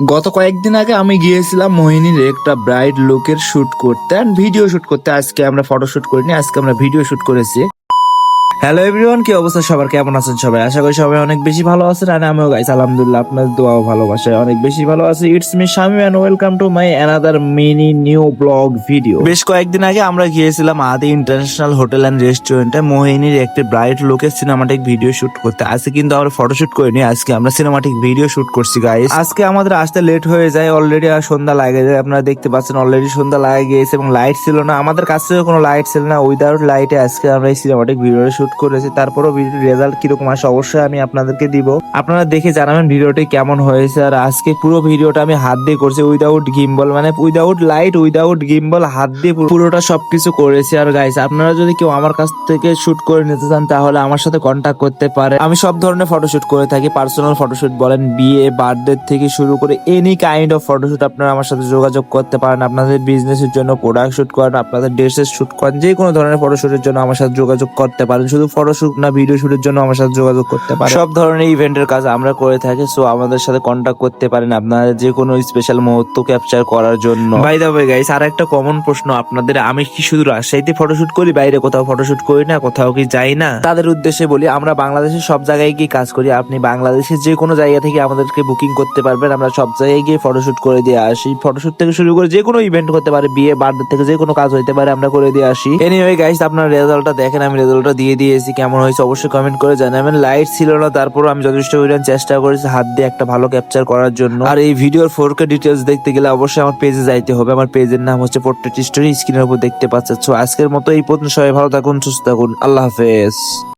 গত কয়েকদিন আগে আমি গিয়েছিলাম মোহিনীর একটা ব্রাইড লুকের শুট করতে এন্ড ভিডিও শুট করতে। আজকে আমরা ফটো শুট করিনি, আজকে আমরা ভিডিও শুট করেছি। হ্যালো এভরিওয়ান, কি অবস্থা সবার, কেমন আছেন সবাই? আশা করি সবাই অনেক বেশি ভালো আছেন। আর আমিও গাইস আলহামদুলিল্লাহ আপনাদের দোয়া ও ভালোবাসায় অনেক বেশি ভালো আছি। It's me Shamim and welcome to my another mini new blog video. বেশ কয়েকদিন আগে আমরা গিয়েছিলাম আদি ইন্টারন্যাশনাল হোটেল এন্ড রেস্টুরেন্টে মোহিনীর একটি ব্রাইড লুকের সিনেমাটিক ভিডিও শুট করতে। আজকে কিন্তু আমরা ফটো শুট করিনি, আজকে আমরা সিনেমাটিক ভিডিও শুট করছি গাইস। আজকে আমাদের আসতে লেট হয়ে যায়, অলরেডি আর সন্ধ্যা লাগে যায়। আপনারা দেখতে পাচ্ছেন অলরেডি সন্ধ্যা লাগে গিয়েছে এবং লাইট ছিল না, আমাদের কাছে কোনো লাইট ছিল না। উইদাউট লাইটে আজকে আমরা এই সিনেমাটিক ভিডিওটা শুট করেছি। তারপরও ভিডিওর রেজাল্ট কিরকম আসে অবশ্যই আমি আপনাদেরকে দিব, আপনারা দেখে জানাবেন ভিডিওটি কেমন হয়েছে। আর আজকে পুরো ভিডিওটা আমি হাত দিয়ে করছি, উইদাউট গিম্বল, মানে উইদাউট লাইট, উইদাউট গিম্বল, হাত দিয়ে পুরোটা সবকিছু করেছি। আর গাইস আপনারা যদি কেউ আমার কাছ থেকে শুট করে নিতে চান তাহলে আমার সাথে কন্ট্যাক্ট করতে পারে। আমি সব ধরনের ফটোশুট করে থাকি, পার্সোনাল ফটোশুট বলেন, বিয়ে, বার্থডে থেকে শুরু করে এনি কাইন্ড অফ ফটোশুট আপনারা আমার সাথে যোগাযোগ করতে পারেন। আপনাদের বিজনেসের জন্য প্রোডাক্ট শুট করেন, আপনাদের ড্রেসের শুট করেন, যে কোনো ধরনের ফটোশুটের জন্য আমার সাথে যোগাযোগ করতে পারেন। শুধু ফটোশুট না, ভিডিও শুটের জন্য আমার সাথে যোগাযোগ করতে পারেন। সব ধরনের ইভেন্টের কাজ আমরা করে থাকি, সো আমাদের সাথে কন্ট্যাক্ট করতে পারেন আপনাদের যে কোনো স্পেশাল মুহূর্ত ক্যাপচার করার জন্য। বাই দ্য ওয়ে গাইস, আর একটা কমন প্রশ্ন আপনাদের, আমি কি শুধু রাজশাহীতে ফটোশুট করি, বাইরে কোথাও ফটোশুট করি না, কোথাও কি যাই না? তাদের উদ্দেশ্যে বলি, আমরা বাংলাদেশের সব জায়গায় গিয়ে কাজ করি। আপনি বাংলাদেশের যে কোনো জায়গা থেকে আমাদেরকে বুকিং করতে পারবেন, আমরা সব জায়গায় গিয়ে ফটোশুট করে দিয়ে আসি। ফটোশুট থেকে শুরু করে যে কোনো ইভেন্ট করতে পারে, বিয়ে, বার্থডে থেকে যে কোনো কাজ হইতে পারে, আমরা করে দিয়ে আসি। এনিওয়ে গাইস, আপনার রেজাল্টটা দেখেন, আমি রেজাল্টটা দিয়ে দিয়েছি। কেমন হয়েছে অবশ্যই কমেন্ট করে জানাবেন। লাইট ছিল না, তারপর আমি যথেষ্ট পরিমাণ চেষ্টা করেছি হাত দিয়ে একটা ভালো ক্যাপচার করার জন্য। আর এই ভিডিওর 4K ডিটেলস দেখতে গেলে অবশ্যই আমার পেজে যাইতে হবে। আমার পেজের নাম হচ্ছে পোর্ট্রেট স্টোরি, স্ক্রিনের উপর দেখতে পাচ্ছেন। সো আজকের মতো এই পর্যন্ত, সবাই ভালো থাকুন, সুস্থ থাকুন, আল্লাহ হাফেজ।